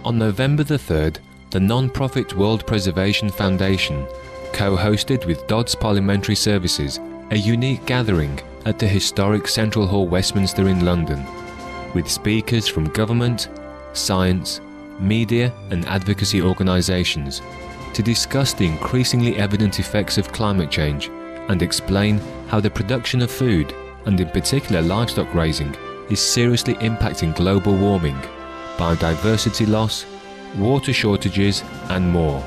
On November the 3rd, the non-profit World Preservation Foundation co-hosted with Dods Parliamentary Services a unique gathering at the historic Central Hall Westminster in London, with speakers from government, science, media and advocacy organisations to discuss the increasingly evident effects of climate change and explain how the production of food, and in particular livestock raising, is seriously impacting global warming, biodiversity loss, water shortages and more.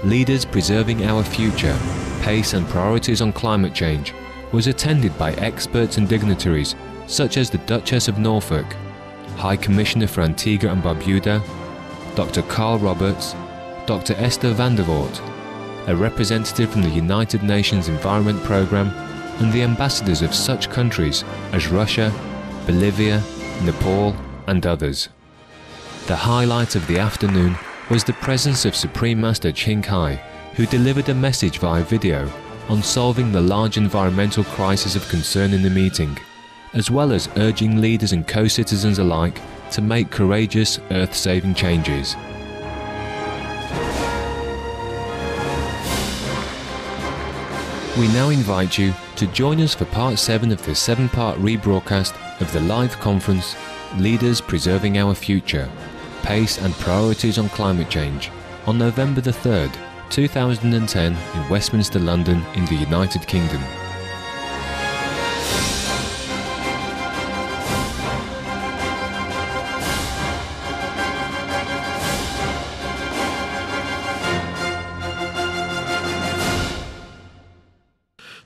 Leaders Preserving Our Future, Pace and Priorities on Climate Change was attended by experts and dignitaries such as the Duchess of Norfolk, High Commissioner for Antigua and Barbuda, Dr. Carl Roberts, Dr. Esther van der Voort, a representative from the United Nations Environment Programme, and the ambassadors of such countries as Russia, Bolivia, Nepal and others. The highlight of the afternoon was the presence of Supreme Master Ching Hai, who delivered a message via video on solving the large environmental crisis of concern in the meeting, as well as urging leaders and co-citizens alike to make courageous, earth-saving changes. We now invite you to join us for part 7 of the 7-part rebroadcast of the live conference Leaders Preserving Our Future, Pace and Priorities on Climate Change on November the 3rd, 2010 in Westminster, London in the United Kingdom.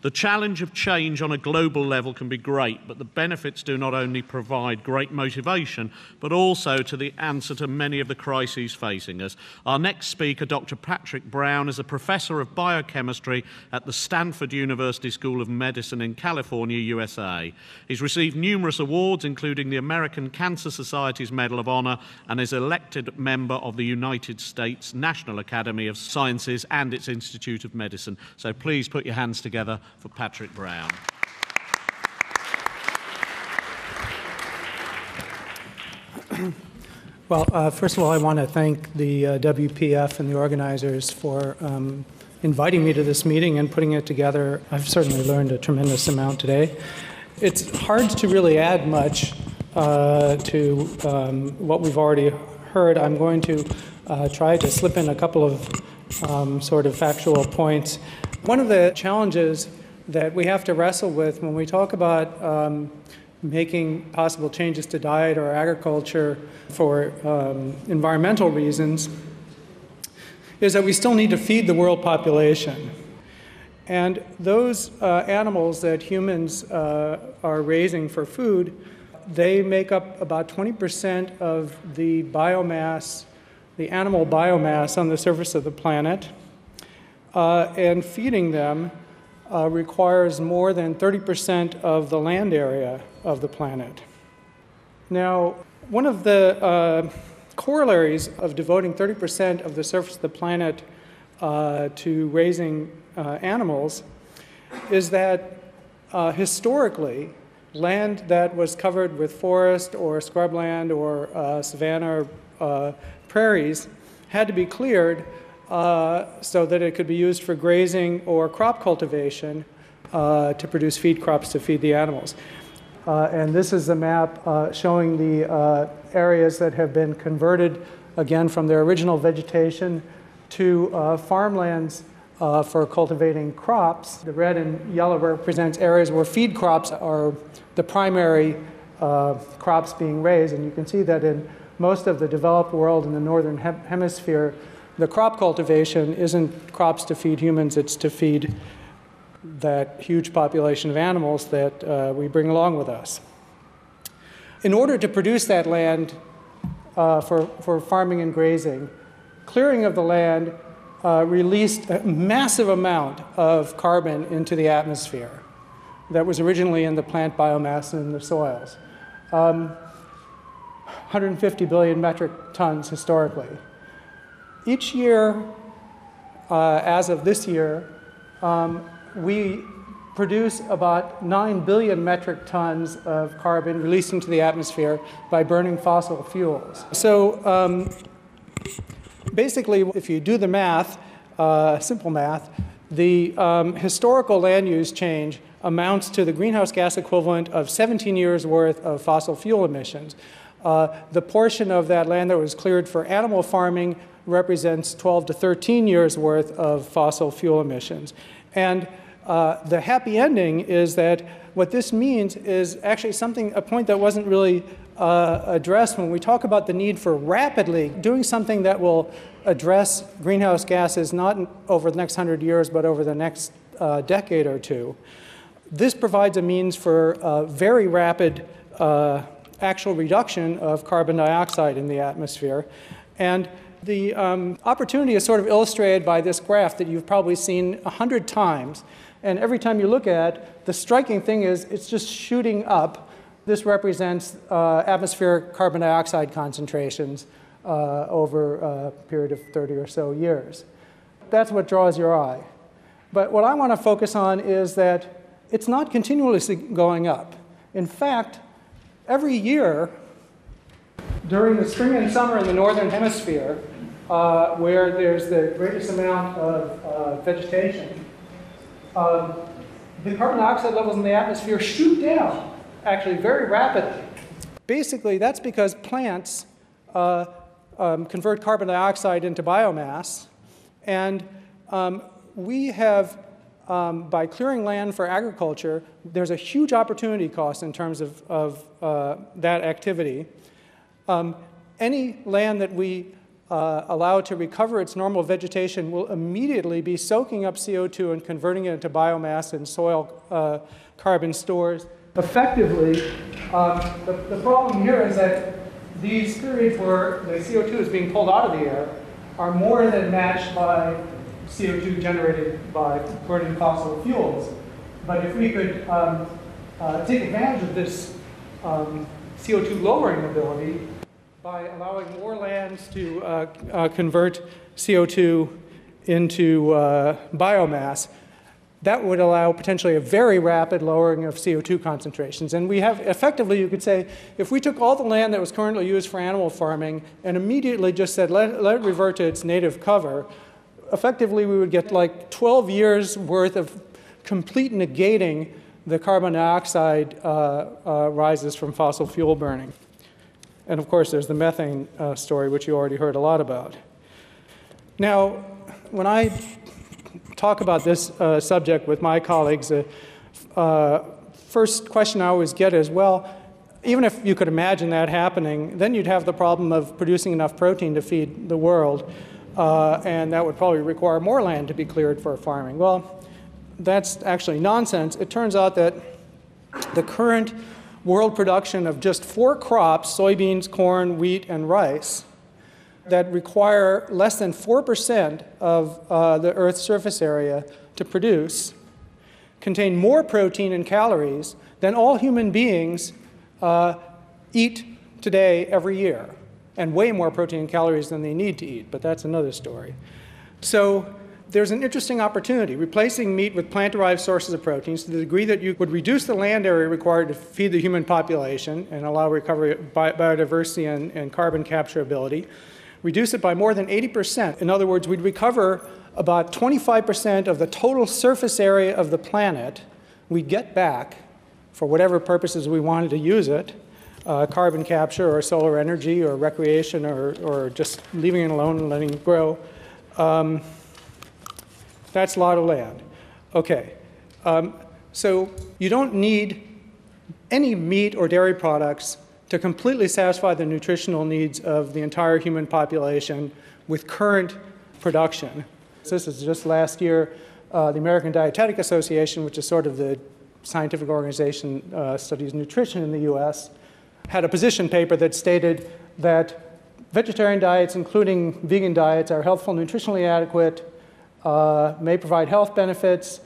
The challenge of change on a global level can be great, but the benefits do not only provide great motivation, but also to the answer to many of the crises facing us. Our next speaker, Dr. Patrick Brown, is a professor of biochemistry at the Stanford University School of Medicine in California, USA. He's received numerous awards, including the American Cancer Society's Medal of Honor, and is elected member of the United States National Academy of Sciences and its Institute of Medicine. So please put your hands together for Patrick Brown. Well, first of all, I want to thank the WPF and the organizers for inviting me to this meeting and putting it together. I've certainly learned a tremendous amount today. It's hard to really add much to what we've already heard. I'm going to try to slip in a couple of sort of factual points. One of the challenges that we have to wrestle with when we talk about making possible changes to diet or agriculture for environmental reasons is that we still need to feed the world population. And those animals that humans are raising for food, they make up about 20% of the biomass, the animal biomass on the surface of the planet. And feeding them requires more than 30% of the land area of the planet. Now, one of the corollaries of devoting 30% of the surface of the planet to raising animals is that historically, land that was covered with forest or scrubland or savanna or prairies had to be cleared so that it could be used for grazing or crop cultivation to produce feed crops to feed the animals. And this is a map showing the areas that have been converted, again, from their original vegetation to farmlands for cultivating crops. The red and yellow represents areas where feed crops are the primary crops being raised. And you can see that in most of the developed world in the northern hemisphere, the crop cultivation isn't crops to feed humans, it's to feed that huge population of animals that we bring along with us. In order to produce that land for farming and grazing, clearing of the land released a massive amount of carbon into the atmosphere that was originally in the plant biomass and in the soils. 150 billion metric tons historically. Each year, as of this year, we produce about 9 billion metric tons of carbon released into the atmosphere by burning fossil fuels. So basically, if you do the math, simple math, the historical land use change amounts to the greenhouse gas equivalent of 17 years' worth of fossil fuel emissions. The portion of that land that was cleared for animal farming represents 12 to 13 years' worth of fossil fuel emissions. And the happy ending is that what this means is actually a point that wasn't really addressed when we talk about the need for rapidly doing something that will address greenhouse gases not over the next 100 years, but over the next decade or two. This provides a means for very rapid actual reduction of carbon dioxide in the atmosphere. And the opportunity is sort of illustrated by this graph that you've probably seen 100 times. And every time you look at it, the striking thing is it's just shooting up. This represents atmospheric carbon dioxide concentrations over a period of 30 or so years. That's what draws your eye. But what I want to focus on is that it's not continuously going up. In fact, every year, during the spring and summer in the northern hemisphere, where there's the greatest amount of vegetation, the carbon dioxide levels in the atmosphere shoot down, actually very rapidly. Basically, that's because plants convert carbon dioxide into biomass, and we have, by clearing land for agriculture, there's a huge opportunity cost in terms of that activity. Any land that we allow to recover its normal vegetation will immediately be soaking up CO2 and converting it into biomass in soil carbon stores. Effectively, the problem here is that these periods where the CO2 is being pulled out of the air are more than matched by CO2 generated by burning fossil fuels. But if we could take advantage of this CO2 lowering ability by allowing more lands to convert CO2 into biomass, that would allow potentially a very rapid lowering of CO2 concentrations. And we have, effectively, you could say, if we took all the land that was currently used for animal farming and immediately just said, let it revert to its native cover, effectively we would get like 12 years worth of complete negating the carbon dioxide rises from fossil fuel burning. And of course, there's the methane story, which you already heard a lot about. Now, when I talk about this subject with my colleagues, first question I always get is, well, even if you could imagine that happening, then you'd have the problem of producing enough protein to feed the world, and that would probably require more land to be cleared for farming. Well, that's actually nonsense. It turns out that the current world production of just 4 crops, soybeans, corn, wheat, and rice, that require less than 4% of the Earth's surface area to produce, contain more protein and calories than all human beings eat today every year, and way more protein and calories than they need to eat, but that's another story. So there's an interesting opportunity, replacing meat with plant-derived sources of proteins to the degree that you would reduce the land area required to feed the human population and allow recovery of biodiversity and carbon capture ability, reduce it by more than 80%. In other words, we'd recover about 25% of the total surface area of the planet we'd get back for whatever purposes we wanted to use it, carbon capture or solar energy or recreation or just leaving it alone and letting it grow. That's a lot of land. Okay, so you don't need any meat or dairy products to completely satisfy the nutritional needs of the entire human population with current production. This is just last year, the American Dietetic Association, which is sort of the scientific organization studies nutrition in the US, had a position paper that stated that vegetarian diets, including vegan diets, are healthful, nutritionally adequate, may provide health benefits,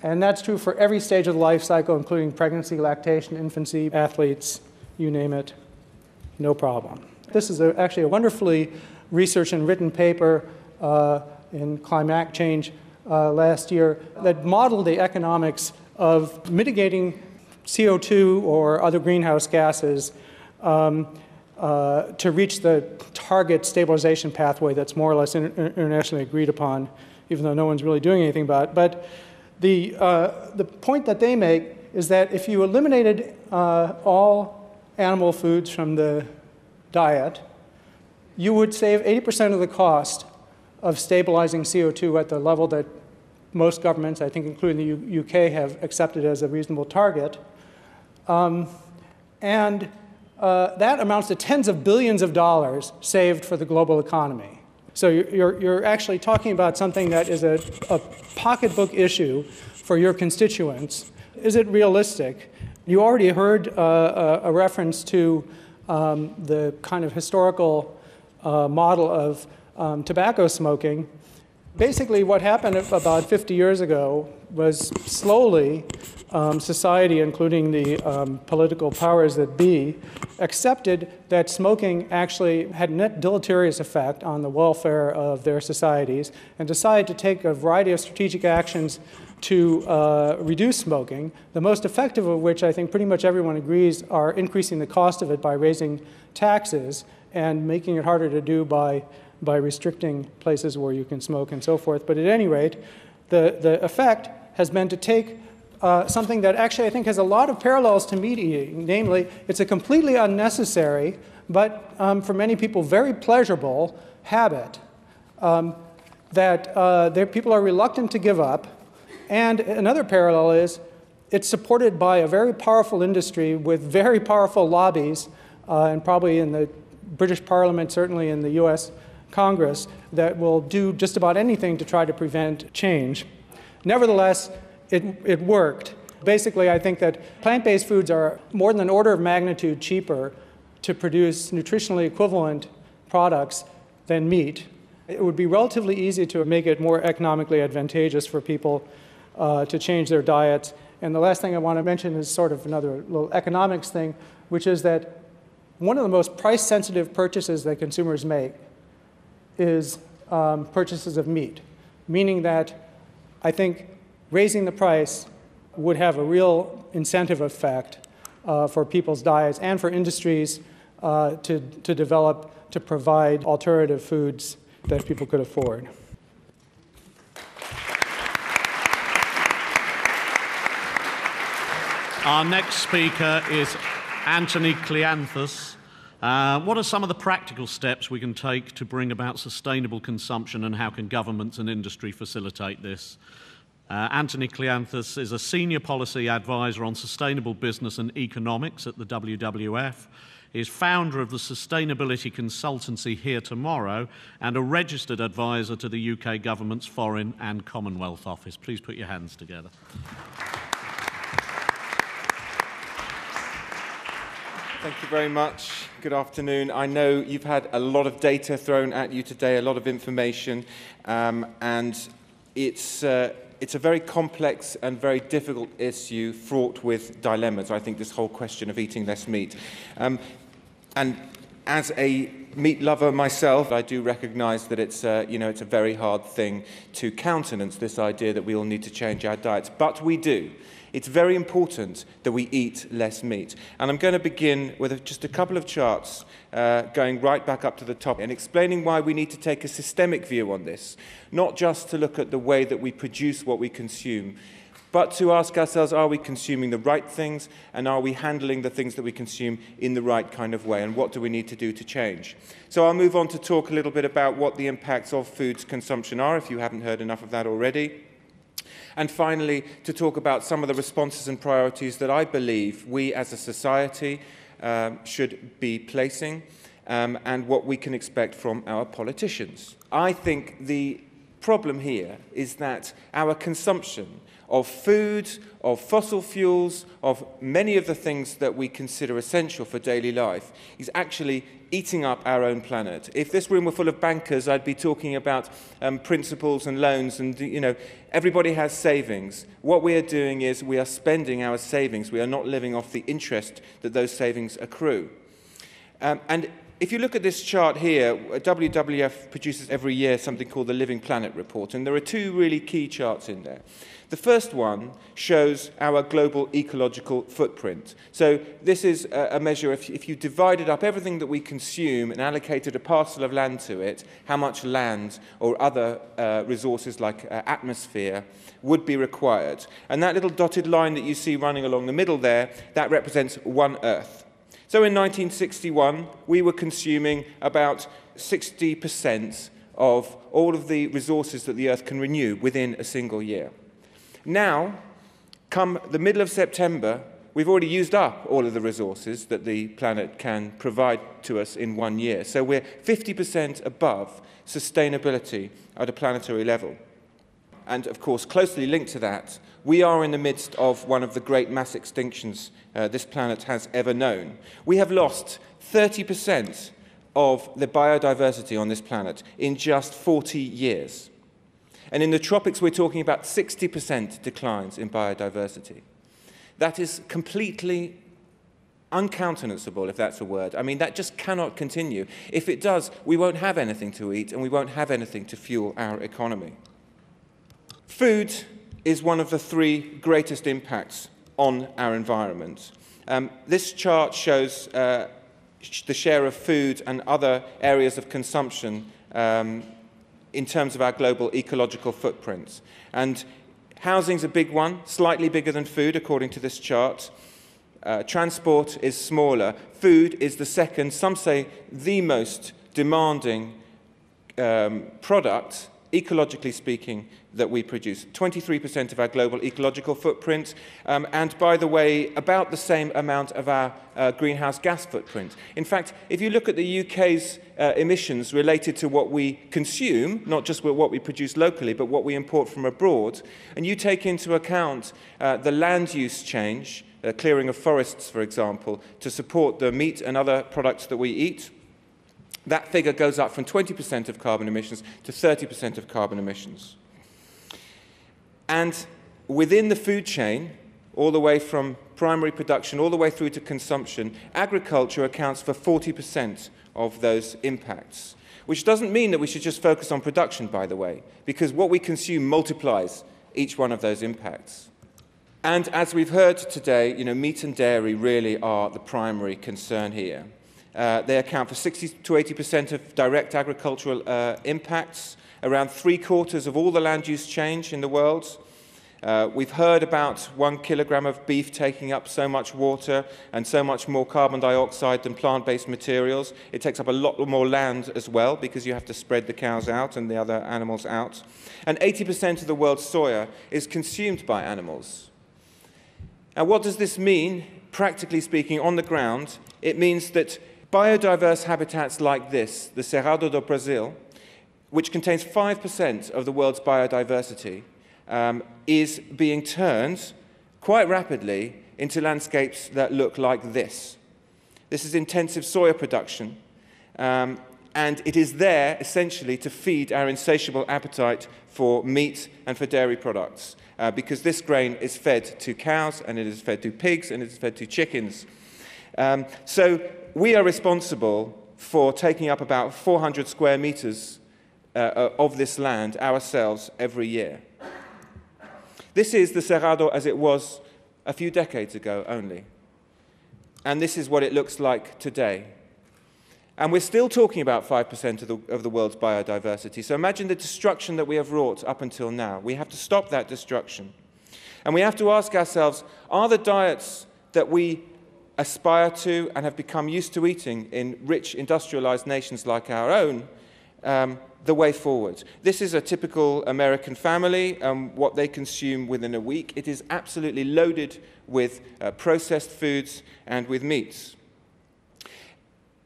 and that's true for every stage of the life cycle, including pregnancy, lactation, infancy, athletes, you name it, no problem. This is actually a wonderfully researched and written paper in Climate Change last year that modeled the economics of mitigating CO2 or other greenhouse gases to reach the target stabilization pathway that's more or less internationally agreed upon, even though no one's really doing anything about it. But the point that they make is that if you eliminated all animal foods from the diet, you would save 80% of the cost of stabilizing CO2 at the level that most governments, I think including the UK, have accepted as a reasonable target. And that amounts to tens of billions of dollars saved for the global economy. So you're actually talking about something that is a pocketbook issue for your constituents. Is it realistic? You already heard a reference to the kind of historical model of tobacco smoking. Basically, what happened about 50 years ago was slowly society, including the political powers that be, accepted that smoking actually had a net deleterious effect on the welfare of their societies and decided to take a variety of strategic actions to reduce smoking, the most effective of which I think pretty much everyone agrees are increasing the cost of it by raising taxes and making it harder to do by restricting places where you can smoke and so forth. But at any rate, the effect has been to take something that actually I think has a lot of parallels to meat eating. Namely, it's a completely unnecessary, but for many people very pleasurable habit that people are reluctant to give up. And another parallel is it's supported by a very powerful industry with very powerful lobbies, and probably in the British Parliament, certainly in the US Congress, that will do just about anything to try to prevent change. Nevertheless, it worked. Basically, I think that plant-based foods are more than an order of magnitude cheaper to produce nutritionally equivalent products than meat. It would be relatively easy to make it more economically advantageous for people to change their diets. And the last thing I want to mention is sort of another little economics thing, which is that one of the most price-sensitive purchases that consumers make is purchases of meat, meaning that I think raising the price would have a real incentive effect for people's diets and for industries to develop, to provide alternative foods that people could afford. Our next speaker is Anthony Cleanthus. What are some of the practical steps we can take to bring about sustainable consumption, and how can governments and industry facilitate this? Anthony Cleanthus is a senior policy advisor on sustainable business and economics at the WWF. He is founder of the sustainability consultancy Here Tomorrow and a registered advisor to the UK government's Foreign and Commonwealth Office. Please put your hands together. Thank you very much. Good afternoon. I know you've had a lot of data thrown at you today, a lot of information, and it's a very complex and very difficult issue fraught with dilemmas. I think this whole question of eating less meat. And as a meat lover myself, I do recognise that it's a very hard thing to countenance, this idea that we all need to change our diets, but we do. It's very important that we eat less meat. And I'm going to begin with just a couple of charts going right back up to the top and explaining why we need to take a systemic view on this, not just to look at the way that we produce what we consume, but to ask ourselves, are we consuming the right things, and are we handling the things that we consume in the right kind of way, and what do we need to do to change? So I'll move on to talk a little bit about what the impacts of foods consumption are, if you haven't heard enough of that already. And finally, to talk about some of the responses and priorities that I believe we as a society should be placing, and what we can expect from our politicians. I think the problem here is that our consumption of food, of fossil fuels, of many of the things that we consider essential for daily life is actually eating up our own planet. If this room were full of bankers, I'd be talking about principles and loans, and everybody has savings. What we are doing is we are spending our savings. We are not living off the interest that those savings accrue. And if you look at this chart here, WWF produces every year something called the Living Planet Report, and there are two really key charts in there. The first one shows our global ecological footprint. So this is a measure, if you divided up everything that we consume and allocated a parcel of land to it, how much land or other resources like atmosphere would be required. And that little dotted line that you see running along the middle there, that represents 1 Earth. So in 1961, we were consuming about 60% of all of the resources that the Earth can renew within a single year. Now, come the middle of September, we've already used up all of the resources that the planet can provide to us in 1 year. So we're 50% above sustainability at a planetary level. And of course, closely linked to that, we are in the midst of one of the great mass extinctions this planet has ever known. We have lost 30% of the biodiversity on this planet in just 40 years. And in the tropics, we're talking about 60% declines in biodiversity. That is completely uncountenanceable, if that's a word. I mean, that just cannot continue. If it does, we won't have anything to eat, and we won't have anything to fuel our economy. Food is one of the 3 greatest impacts on our environment. This chart shows the share of food and other areas of consumption in terms of our global ecological footprints. And housing's a big one, slightly bigger than food, according to this chart. Transport is smaller. Food is the second, some say the most demanding product, ecologically speaking, that we produce. 23% of our global ecological footprint, and by the way, about the same amount of our greenhouse gas footprint. In fact, if you look at the UK's emissions related to what we consume, not just what we produce locally, but what we import from abroad, and you take into account the land use change, clearing of forests, for example, to support the meat and other products that we eat, that figure goes up from 20% of carbon emissions to 30% of carbon emissions. And within the food chain, all the way from primary production all the way through to consumption, agriculture accounts for 40% of those impacts, which doesn't mean that we should just focus on production, by the way, because what we consume multiplies each one of those impacts. And as we've heard today, meat and dairy really are the primary concern here. They account for 60 to 80% of direct agricultural impacts, around 3/4 of all the land use change in the world. We've heard about 1 kilogram of beef taking up so much water and so much more carbon dioxide than plant-based materials. It takes up a lot more land as well because you have to spread the cows out and the other animals out. And 80% of the world's soya is consumed by animals. Now, what does this mean, practically speaking, on the ground? It means that biodiverse habitats like this, the Cerrado do Brasil, which contains 5% of the world's biodiversity, is being turned quite rapidly into landscapes that look like this. This is intensive soya production, and it is there essentially to feed our insatiable appetite for meat and for dairy products, because this grain is fed to cows, and it is fed to pigs, and it is fed to chickens. So we are responsible for taking up about 400 square meters of this land ourselves every year. This is the Cerrado as it was a few decades ago only. And this is what it looks like today. And we're still talking about 5% of the world's biodiversity. So imagine the destruction that we have wrought up until now. We have to stop that destruction. And we have to ask ourselves, are the diets that we aspire to and have become used to eating in rich industrialized nations like our own the way forward? This is a typical American family, what they consume within a week. It is absolutely loaded with processed foods and with meats.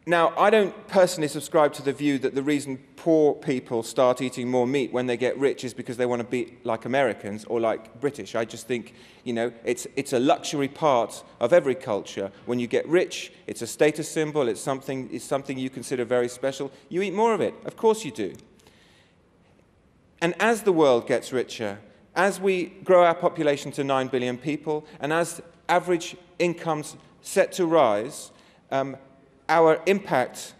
Now, I don't personally subscribe to the view that the reason poor people start eating more meat when they get rich is because they want to be like Americans or like British. I just think, it's a luxury part of every culture. When you get rich, it's a status symbol, it's something you consider very special. You eat more of it. Of course you do. And as the world gets richer, as we grow our population to 9 billion people, and as average incomes set to rise, our impact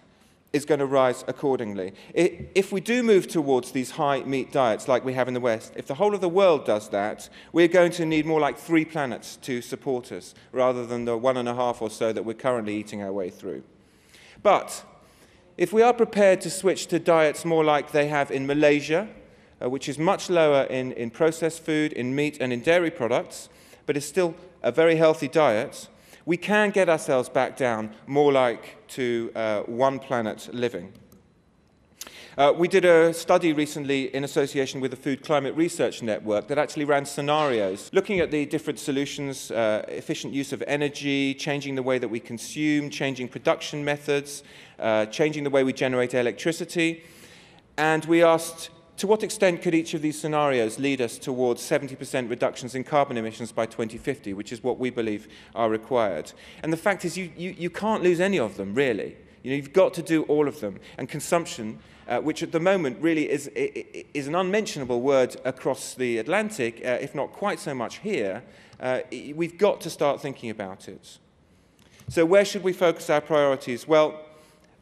is going to rise accordingly. If we do move towards these high meat diets like we have in the West, if the whole of the world does that, we're going to need more like 3 planets to support us, rather than the 1.5 or so that we're currently eating our way through. But if we are prepared to switch to diets more like they have in Malaysia, which is much lower in processed food, in meat and in dairy products, but is still a very healthy diet, we can get ourselves back down more like to 1 planet living. We did a study recently in association with the Food Climate Research Network that actually ran scenarios looking at the different solutions, efficient use of energy, changing the way that we consume, changing production methods, changing the way we generate electricity. And we asked, to what extent could each of these scenarios lead us towards 70% reductions in carbon emissions by 2050, which is what we believe are required? And the fact is you can't lose any of them, really. You've got to do all of them. And consumption, which at the moment really is an unmentionable word across the Atlantic, if not quite so much here, we've got to start thinking about it. So where should we focus our priorities? Well,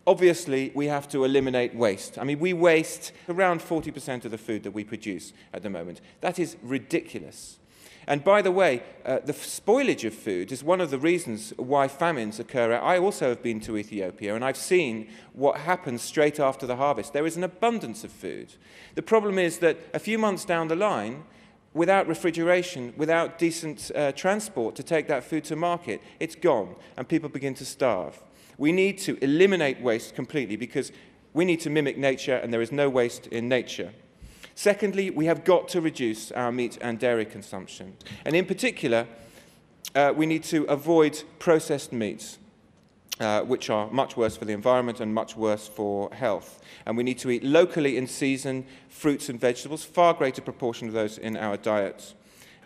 obviously, we have to eliminate waste. I mean, we waste around 40% of the food that we produce at the moment. That is ridiculous. And by the way, the spoilage of food is one of the reasons why famines occur. I also have been to Ethiopia, and I've seen what happens straight after the harvest. There is an abundance of food. The problem is that a few months down the line, without refrigeration, without decent transport to take that food to market, it's gone, and people begin to starve. We need to eliminate waste completely because we need to mimic nature, and there is no waste in nature. Secondly, we have got to reduce our meat and dairy consumption. And in particular, we need to avoid processed meats, which are much worse for the environment and much worse for health. And we need to eat locally in season fruits and vegetables, far greater proportion of those in our diets.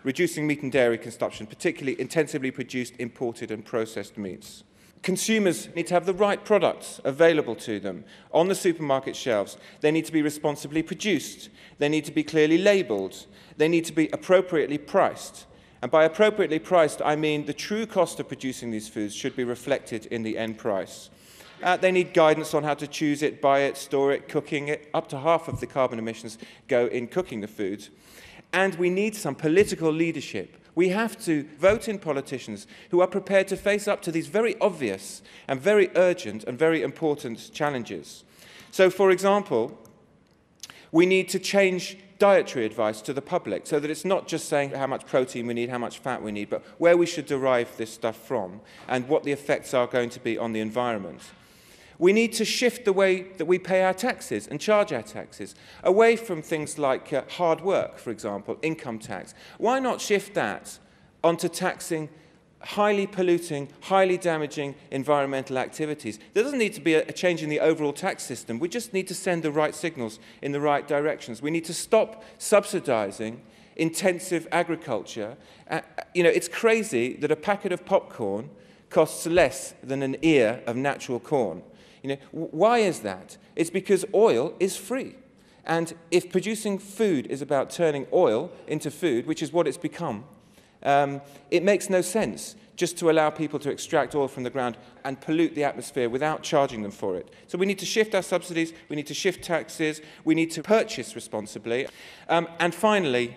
Reducing meat and dairy consumption, particularly intensively produced, imported and processed meats. Consumers need to have the right products available to them on the supermarket shelves. They need to be responsibly produced. They need to be clearly labelled. They need to be appropriately priced. And by appropriately priced, I mean the true cost of producing these foods should be reflected in the end price. They need guidance on how to choose it, buy it, store it, cooking it. Up to half of the carbon emissions go in cooking the food. And we need some political leadership. We have to vote in politicians who are prepared to face up to these very obvious and very urgent and very important challenges. So, for example, we need to change dietary advice to the public so that it's not just saying how much protein we need, how much fat we need, but where we should derive this stuff from and what the effects are going to be on the environment. We need to shift the way that we pay our taxes and charge our taxes, away from things like hard work, for example, income tax. Why not shift that onto taxing highly polluting, highly damaging environmental activities? There doesn't need to be a change in the overall tax system. We just need to send the right signals in the right directions. We need to stop subsidizing intensive agriculture. It's crazy that a packet of popcorn costs less than an ear of natural corn. Why is that? It's because oil is free. And if producing food is about turning oil into food, which is what it's become, it makes no sense just to allow people to extract oil from the ground and pollute the atmosphere without charging them for it. So we need to shift our subsidies, we need to shift taxes, we need to purchase responsibly. And finally,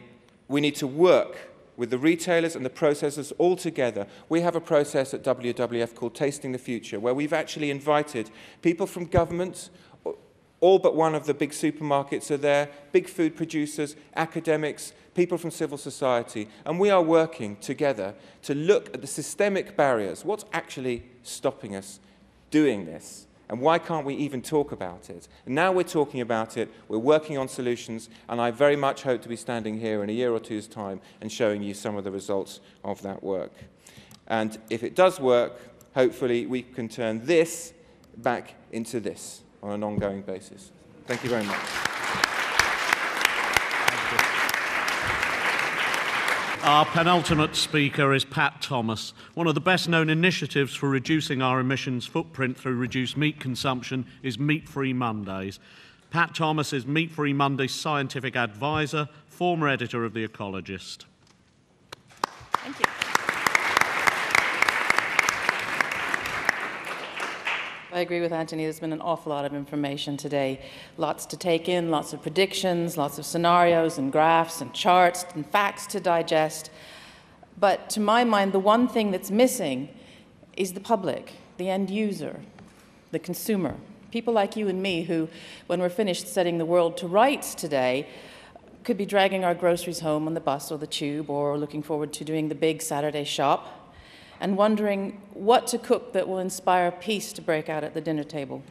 we need to work with the retailers and the processors all together. We have a process at WWF called Tasting the Future, where we've actually invited people from government, all but one of the big supermarkets are there, big food producers, academics, people from civil society, and we are working together to look at the systemic barriers. What's actually stopping us doing this? And why can't we even talk about it? And now we're talking about it, we're working on solutions, and I very much hope to be standing here in a year or two's time and showing you some of the results of that work. And if it does work, hopefully we can turn this back into this on an ongoing basis. Thank you very much. Our penultimate speaker is Pat Thomas. One of the best-known initiatives for reducing our emissions footprint through reduced meat consumption is Meat-Free Mondays. Pat Thomas is Meat-Free Mondays scientific advisor, former editor of The Ecologist. Thank you. I agree with Anthony. There's been an awful lot of information today. Lots to take in, lots of predictions, lots of scenarios and graphs and charts and facts to digest. But to my mind, the one thing that's missing is the public, the end user, the consumer. People like you and me who, when we're finished setting the world to rights today, could be dragging our groceries home on the bus or the tube, or looking forward to doing the big Saturday shop, and wondering what to cook that will inspire peace to break out at the dinner table.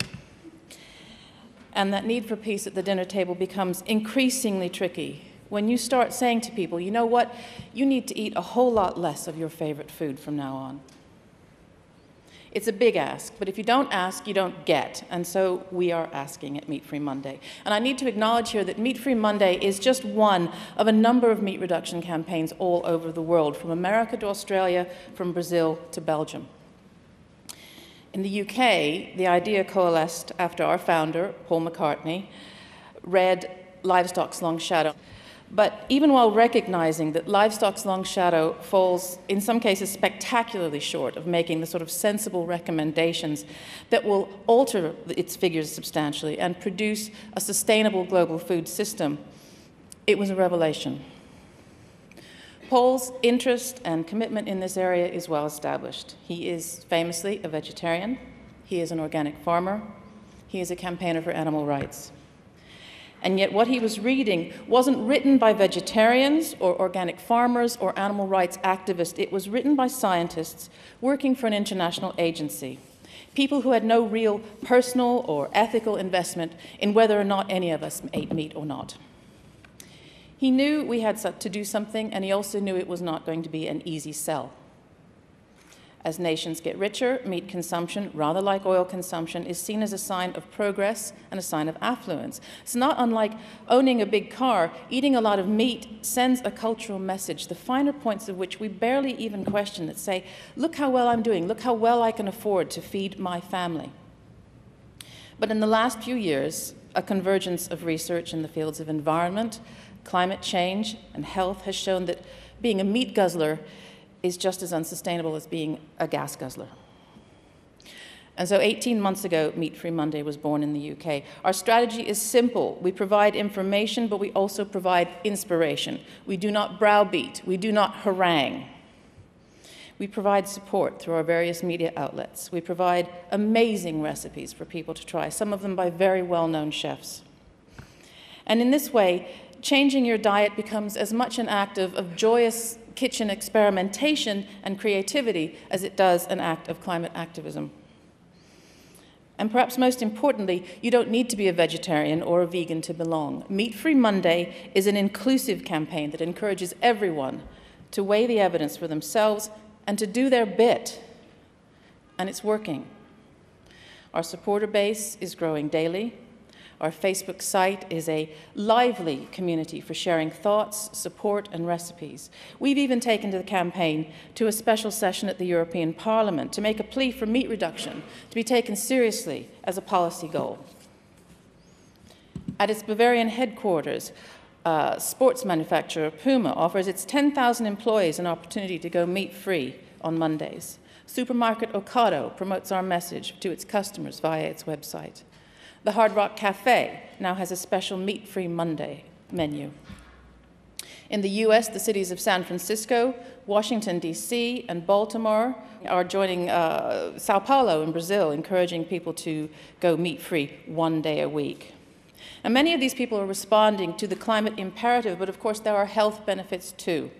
And that need for peace at the dinner table becomes increasingly tricky when you start saying to people, you know what, you need to eat a whole lot less of your favorite food from now on. It's a big ask, but if you don't ask, you don't get. And so we are asking at Meat Free Monday. And I need to acknowledge here that Meat Free Monday is just one of a number of meat reduction campaigns all over the world, from America to Australia, from Brazil to Belgium. In the UK, the idea coalesced after our founder, Paul McCartney, read Livestock's Long Shadow. But even while recognizing that Livestock's Long Shadow falls, in some cases, spectacularly short of making the sort of sensible recommendations that will alter its figures substantially and produce a sustainable global food system, it was a revelation. Paul's interest and commitment in this area is well established. He is famously a vegetarian. He is an organic farmer. He is a campaigner for animal rights. And yet what he was reading wasn't written by vegetarians or organic farmers or animal rights activists. It was written by scientists working for an international agency, people who had no real personal or ethical investment in whether or not any of us ate meat or not. He knew we had to do something, and he also knew it was not going to be an easy sell. As nations get richer, meat consumption, rather like oil consumption, is seen as a sign of progress and a sign of affluence. It's not unlike owning a big car. Eating a lot of meat sends a cultural message, the finer points of which we barely even question, that say, look how well I'm doing, look how well I can afford to feed my family. But in the last few years, a convergence of research in the fields of environment, climate change, and health has shown that being a meat guzzler is just as unsustainable as being a gas guzzler. And so 18 months ago, Meat Free Monday was born in the UK. Our strategy is simple. We provide information, but we also provide inspiration. We do not browbeat. We do not harangue. We provide support through our various media outlets. We provide amazing recipes for people to try, some of them by very well-known chefs. And in this way, changing your diet becomes as much an act of joyous kitchen experimentation and creativity as it does an act of climate activism. And perhaps most importantly, you don't need to be a vegetarian or a vegan to belong. Meat Free Monday is an inclusive campaign that encourages everyone to weigh the evidence for themselves and to do their bit. And it's working. Our supporter base is growing daily. Our Facebook site is a lively community for sharing thoughts, support, and recipes. We've even taken the campaign to a special session at the European Parliament to make a plea for meat reduction to be taken seriously as a policy goal. At its Bavarian headquarters, sports manufacturer Puma offers its 10,000 employees an opportunity to go meat-free on Mondays. Supermarket Ocado promotes our message to its customers via its website. The Hard Rock Cafe now has a special Meat-Free Monday menu. In the US, the cities of San Francisco, Washington, D.C., and Baltimore are joining Sao Paulo in Brazil, encouraging people to go meat-free 1 day a week. And many of these people are responding to the climate imperative, but of course there are health benefits too.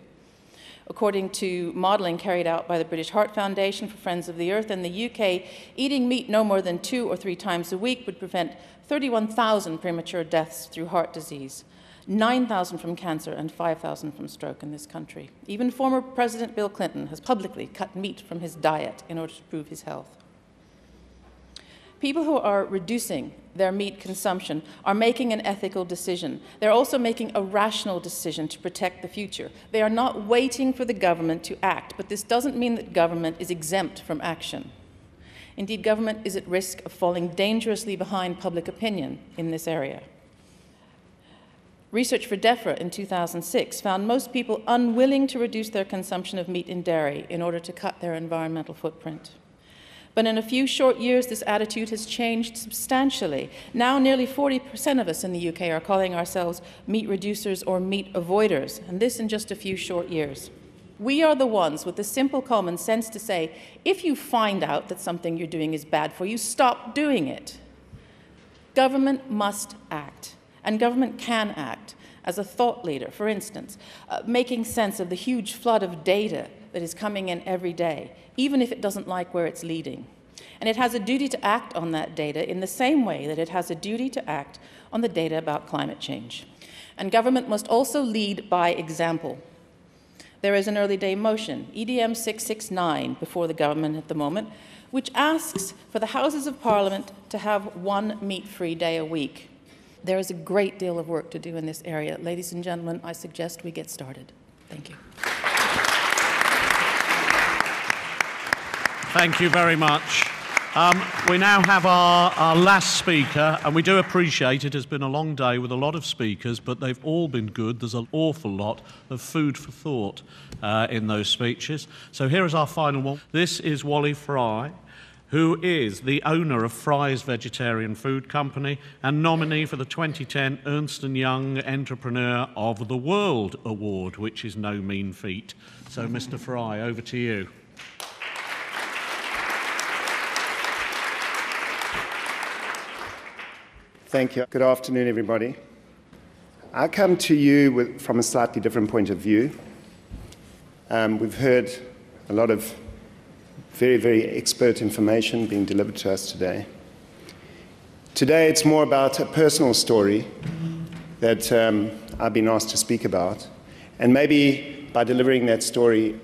According to modelling carried out by the British Heart Foundation for Friends of the Earth in the UK, eating meat no more than 2 or 3 times a week would prevent 31,000 premature deaths through heart disease, 9,000 from cancer, and 5,000 from stroke in this country. Even former President Bill Clinton has publicly cut meat from his diet in order to improve his health. People who are reducing their meat consumption are making an ethical decision. They're also making a rational decision to protect the future. They are not waiting for the government to act, but this doesn't mean that government is exempt from action. Indeed, government is at risk of falling dangerously behind public opinion in this area. Research for DEFRA in 2006 found most people unwilling to reduce their consumption of meat and dairy in order to cut their environmental footprint. But in a few short years, this attitude has changed substantially. Now, nearly 40% of us in the UK are calling ourselves meat reducers or meat avoiders, and this in just a few short years. We are the ones with the simple common sense to say, if you find out that something you're doing is bad for you, stop doing it. Government must act, and government can act as a thought leader, for instance, making sense of the huge flood of data that is coming in every day, even if it doesn't like where it's leading. And it has a duty to act on that data in the same way that it has a duty to act on the data about climate change. And government must also lead by example. There is an early day motion, EDM 669, before the government at the moment, which asks for the Houses of Parliament to have one meat-free day a week. There is a great deal of work to do in this area. Ladies and gentlemen, I suggest we get started. Thank you. Thank you very much. We now have our last speaker, and we do appreciate it has been a long day with a lot of speakers, but they've all been good. There's an awful lot of food for thought in those speeches. So here is our final one. This is Wally Fry, who is the owner of Fry's Vegetarian Food Company and nominee for the 2010 Ernst & Young Entrepreneur of the World Award, which is no mean feat. So, Mr. Fry, over to you. Thank you. Good afternoon, everybody. I come to you from a slightly different point of view. We've heard a lot of very, very expert information being delivered to us today. Today, it's more about a personal story that I've been asked to speak about. And maybe by delivering that story,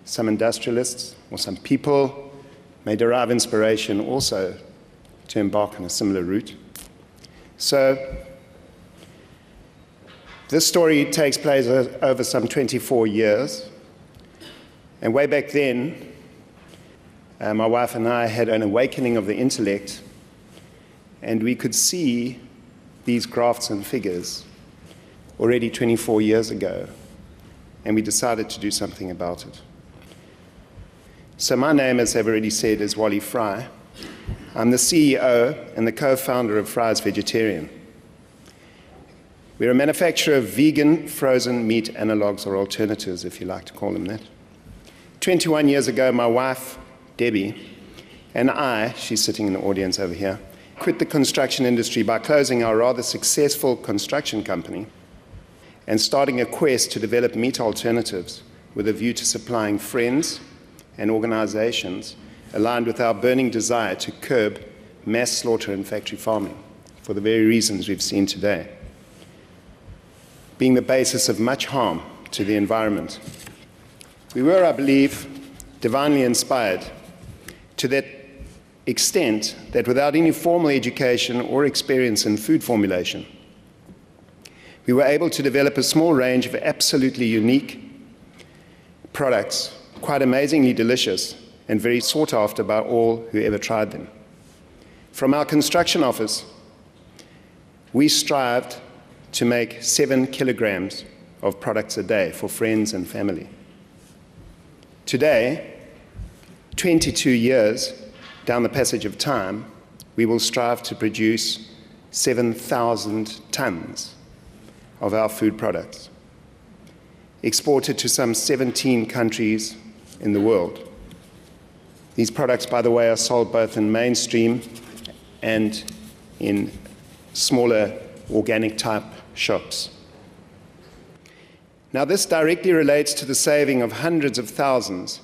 some industrialists or some people may derive inspiration also to embark on a similar route. So this story takes place over some 24 years. And way back then, my wife and I had an awakening of the intellect, and we could see these graphs and figures already 24 years ago, and we decided to do something about it. So my name, as I've already said, is Wally Fry. I'm the CEO and the co-founder of Fry's Vegetarian. We're a manufacturer of vegan frozen meat analogues or alternatives, if you like to call them that. 21 years ago, my wife, Debbie, and I, she's sitting in the audience over here, quit the construction industry by closing our rather successful construction company and starting a quest to develop meat alternatives with a view to supplying friends and organizations aligned with our burning desire to curb mass slaughter and factory farming for the very reasons we've seen today, being the basis of much harm to the environment. We were, I believe, divinely inspired to that extent that without any formal education or experience in food formulation, we were able to develop a small range of absolutely unique products, quite amazingly delicious and very sought after by all who ever tried them. From our construction office, we strived to make 7 kilograms of products a day for friends and family. Today, 22 years down the passage of time, we will strive to produce 7,000 tons of our food products, exported to some 17 countries in the world. These products, by the way, are sold both in mainstream and in smaller organic-type shops. Now, this directly relates to the saving of hundreds of thousands,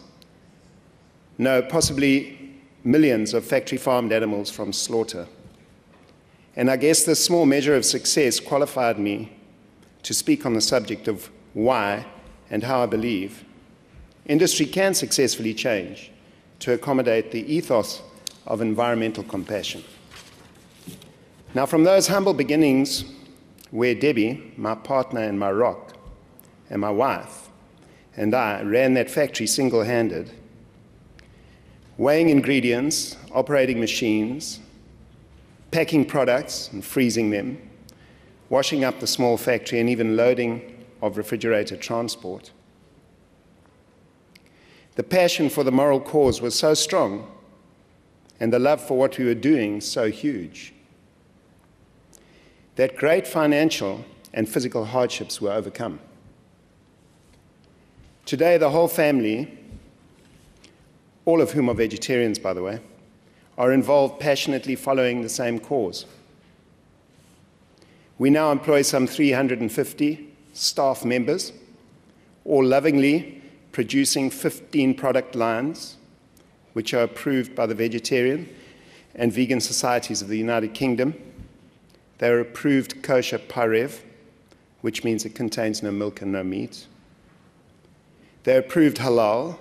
no, possibly millions of factory-farmed animals from slaughter. And I guess this small measure of success qualified me to speak on the subject of why and how I believe industry can successfully change to accommodate the ethos of environmental compassion. Now, from those humble beginnings where Debbie, my partner and my rock, and my wife, and I ran that factory single-handed, weighing ingredients, operating machines, packing products and freezing them, washing up the small factory, and even loading of refrigerated transport. The passion for the moral cause was so strong, and the love for what we were doing so huge, that great financial and physical hardships were overcome. Today, the whole family, all of whom are vegetarians, by the way, are involved passionately following the same cause. We now employ some 350 staff members, all lovingly producing 15 product lines, which are approved by the vegetarian and vegan societies of the United Kingdom. They are approved kosher parev, which means it contains no milk and no meat. They're approved halal.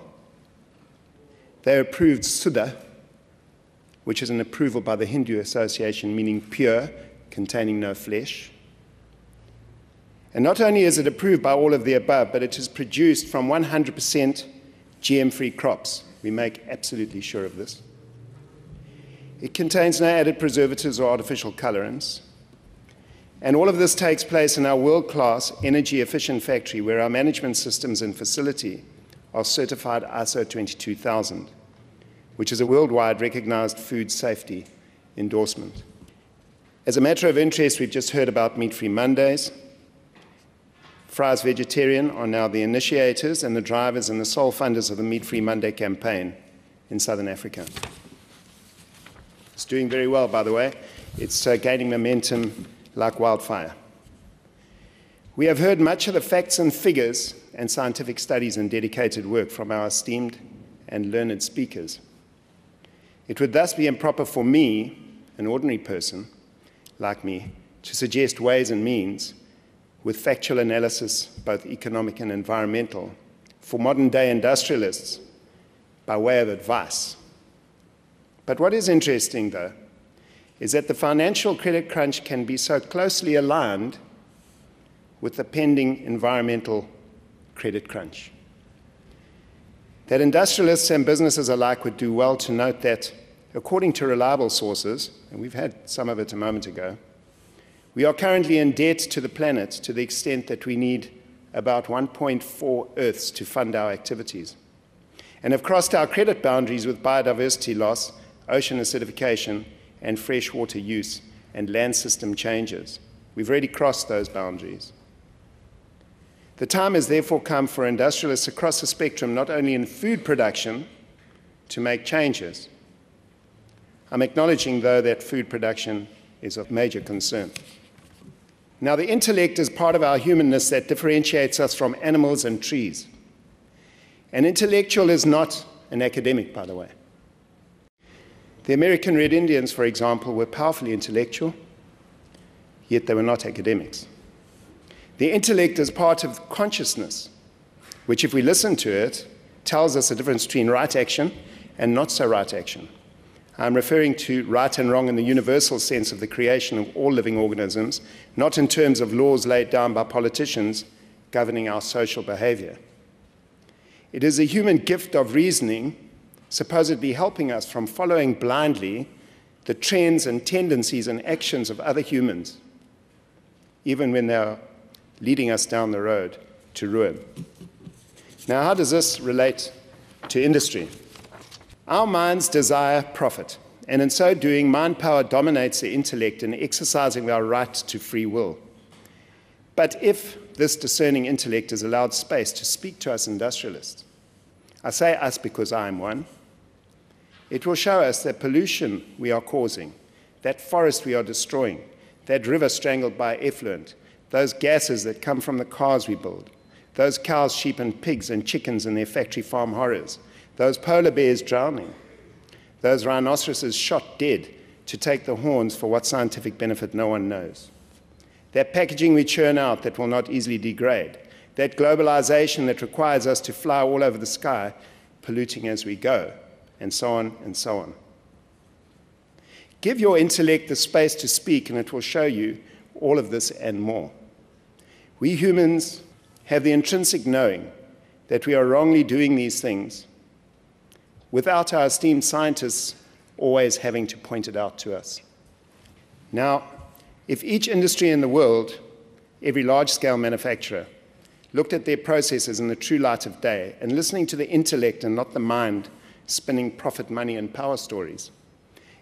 They're approved Suddha, which is an approval by the Hindu Association, meaning pure, containing no flesh. And not only is it approved by all of the above, but it is produced from 100% GM-free crops. We make absolutely sure of this. It contains no added preservatives or artificial colorants. And all of this takes place in our world-class, energy-efficient factory, where our management systems and facility are certified ISO 22000, which is a worldwide recognized food safety endorsement. As a matter of interest, we've just heard about Meat-Free Mondays. Fry's Vegetarian are now the initiators and the drivers and the sole funders of the Meat-Free Monday campaign in Southern Africa. It's doing very well, by the way. It's gaining momentum like wildfire. We have heard much of the facts and figures and scientific studies and dedicated work from our esteemed and learned speakers. It would thus be improper for me, an ordinary person like me, to suggest ways and means with factual analysis, both economic and environmental, for modern-day industrialists by way of advice. But what is interesting, though, is that the financial credit crunch can be so closely aligned with the pending environmental credit crunch, that industrialists and businesses alike would do well to note that, according to reliable sources, and we've had some of it a moment ago, we are currently in debt to the planet to the extent that we need about 1.4 Earths to fund our activities, and have crossed our credit boundaries with biodiversity loss, ocean acidification, and freshwater use and land system changes. We've already crossed those boundaries. The time has therefore come for industrialists across the spectrum, not only in food production, to make changes. I'm acknowledging, though, that food production is of major concern. Now, the intellect is part of our humanness that differentiates us from animals and trees. An intellectual is not an academic, by the way. The American Red Indians, for example, were powerfully intellectual, yet they were not academics. The intellect is part of consciousness, which, if we listen to it, tells us the difference between right action and not so right action. I'm referring to right and wrong in the universal sense of the creation of all living organisms, not in terms of laws laid down by politicians governing our social behavior. It is a human gift of reasoning, supposedly helping us from following blindly the trends and tendencies and actions of other humans, even when they are leading us down the road to ruin. Now, how does this relate to industry? Our minds desire profit, and in so doing, mind power dominates the intellect in exercising our right to free will. But if this discerning intellect is allowed space to speak to us industrialists, I say us because I am one, it will show us that pollution we are causing, that forest we are destroying, that river strangled by effluent, those gases that come from the cars we build, those cows, sheep, and pigs and chickens in their factory farm horrors, those polar bears drowning, those rhinoceroses shot dead to take the horns for what scientific benefit no one knows, that packaging we churn out that will not easily degrade, that globalization that requires us to fly all over the sky, polluting as we go, and so on and so on. Give your intellect the space to speak, and it will show you all of this and more. We humans have the intrinsic knowing that we are wrongly doing these things without our esteemed scientists always having to point it out to us. Now, if each industry in the world, every large-scale manufacturer, looked at their processes in the true light of day, and listening to the intellect and not the mind spinning profit, money, and power stories.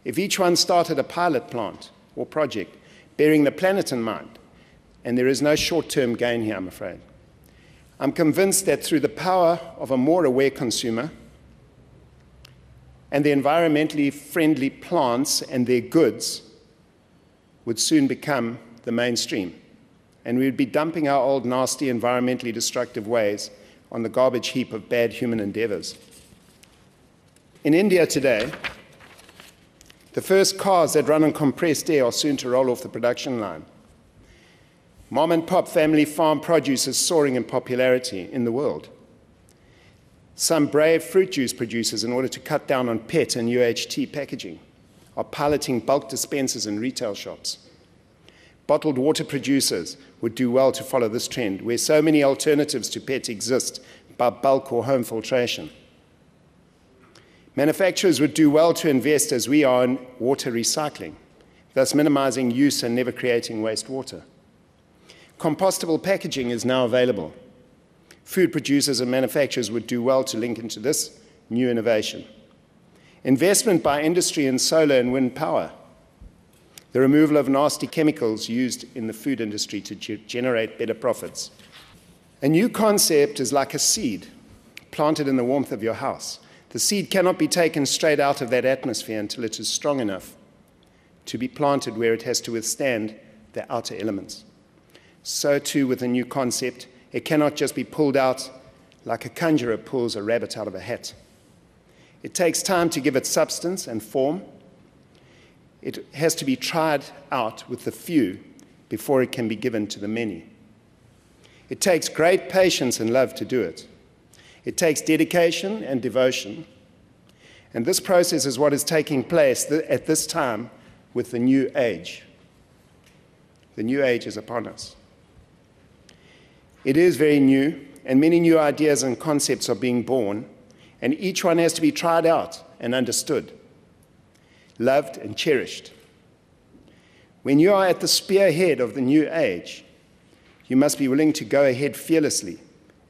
If each one started a pilot plant or project bearing the planet in mind, and there is no short-term gain here, I'm afraid, I'm convinced that through the power of a more aware consumer and the environmentally friendly plants and their goods would soon become the mainstream, and we would be dumping our old, nasty, environmentally destructive ways on the garbage heap of bad human endeavors. In India today, the first cars that run on compressed air are soon to roll off the production line. Mom and pop family farm produce is soaring in popularity in the world. Some brave fruit juice producers, in order to cut down on PET and UHT packaging, are piloting bulk dispensers in retail shops. Bottled water producers would do well to follow this trend, where so many alternatives to PET exist by bulk or home filtration. Manufacturers would do well to invest, as we are, in water recycling, thus minimizing use and never creating wastewater. Compostable packaging is now available. Food producers and manufacturers would do well to link into this new innovation. Investment by industry in solar and wind power. The removal of nasty chemicals used in the food industry to generate better profits. A new concept is like a seed planted in the warmth of your house. The seed cannot be taken straight out of that atmosphere until it is strong enough to be planted where it has to withstand the outer elements. So too with a new concept, it cannot just be pulled out like a conjurer pulls a rabbit out of a hat. It takes time to give it substance and form. It has to be tried out with the few before it can be given to the many. It takes great patience and love to do it. It takes dedication and devotion. And this process is what is taking place at this time with the new age. The new age is upon us. It is very new, and many new ideas and concepts are being born, and each one has to be tried out and understood, loved and cherished. When you are at the spearhead of the new age, you must be willing to go ahead fearlessly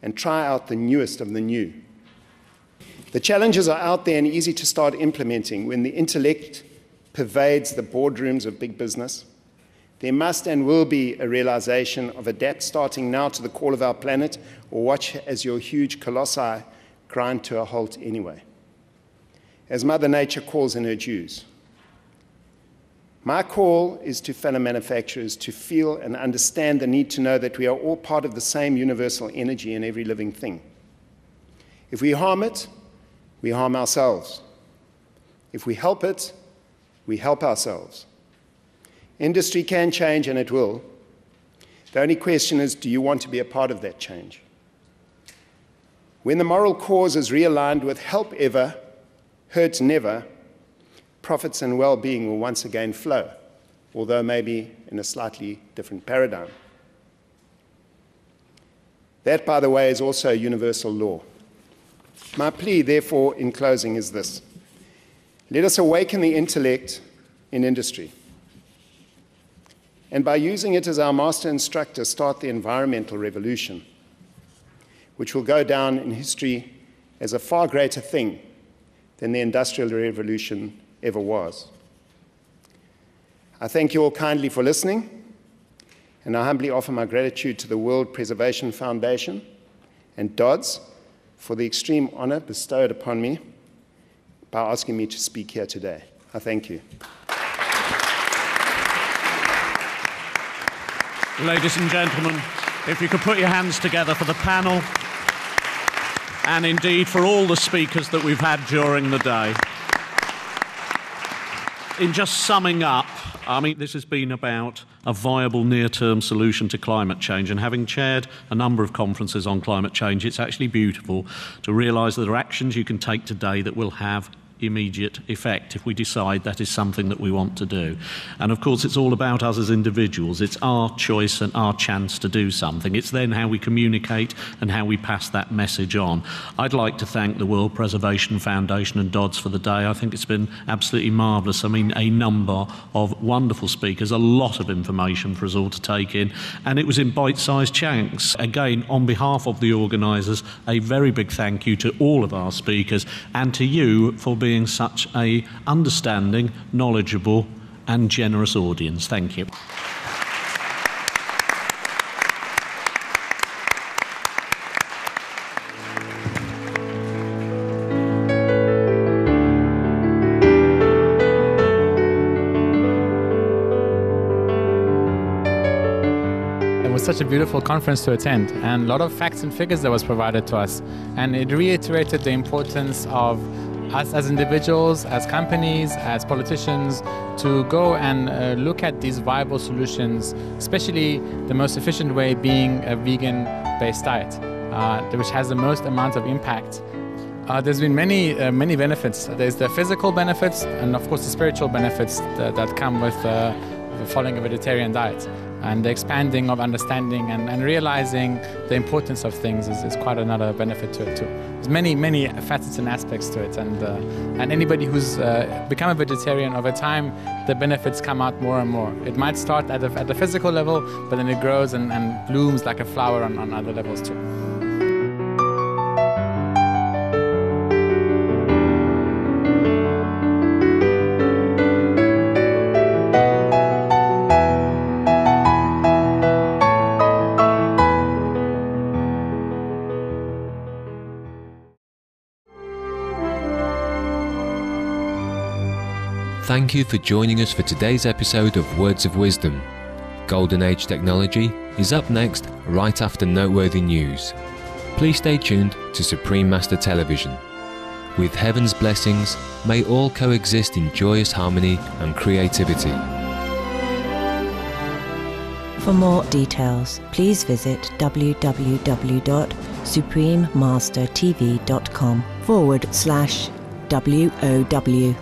and try out the newest of the new. The challenges are out there and easy to start implementing when the intellect pervades the boardrooms of big business. There must and will be a realization of adapt starting now to the call of our planet, or watch as your huge colossi grind to a halt anyway. As Mother Nature calls in her dues. My call is to fellow manufacturers to feel and understand the need to know that we are all part of the same universal energy in every living thing. If we harm it, we harm ourselves. If we help it, we help ourselves. Industry can change, and it will. The only question is, do you want to be a part of that change? When the moral cause is realigned with help ever, hurt never, profits and well-being will once again flow, although maybe in a slightly different paradigm. That, by the way, is also a universal law. My plea, therefore, in closing is this. Let us awaken the intellect in industry, and by using it as our master instructor, start the environmental revolution, which will go down in history as a far greater thing than the Industrial Revolution ever was. I thank you all kindly for listening, and I humbly offer my gratitude to the World Preservation Foundation and Dods for the extreme honor bestowed upon me by asking me to speak here today. I thank you. Ladies and gentlemen, if you could put your hands together for the panel and indeed for all the speakers that we've had during the day. In just summing up, I mean, this has been about a viable near-term solution to climate change, and having chaired a number of conferences on climate change, it's actually beautiful to realise that there are actions you can take today that will have immediate effect if we decide that is something that we want to do. And of course it's all about us as individuals. It's our choice and our chance to do something. It's then how we communicate and how we pass that message on. I'd like to thank the World Preservation Foundation and Dods for the day. I think it's been absolutely marvellous. I mean, a number of wonderful speakers, a lot of information for us all to take in, and it was in bite-sized chunks. Again, on behalf of the organisers, a very big thank you to all of our speakers and to you for being such a understanding, knowledgeable and generous audience. Thank you. It was such a beautiful conference to attend, and a lot of facts and figures that was provided to us, and it reiterated the importance of us as individuals, as companies, as politicians, to go and look at these viable solutions, especially the most efficient way being a vegan-based diet, which has the most amount of impact. There's been many benefits. There's the physical benefits and of course the spiritual benefits that come with following a vegetarian diet. And the expanding of understanding and realizing the importance of things is quite another benefit to it too. There's many facets and aspects to it, and anybody who's become a vegetarian, over time the benefits come out more and more. It might start at the physical level, but then it grows and blooms like a flower on other levels too. Thank you for joining us for today's episode of Words of Wisdom. Golden Age Technology is up next, right after noteworthy news. Please stay tuned to Supreme Master Television. With heaven's blessings, may all coexist in joyous harmony and creativity. For more details, please visit www.suprememastertv.com/WOW.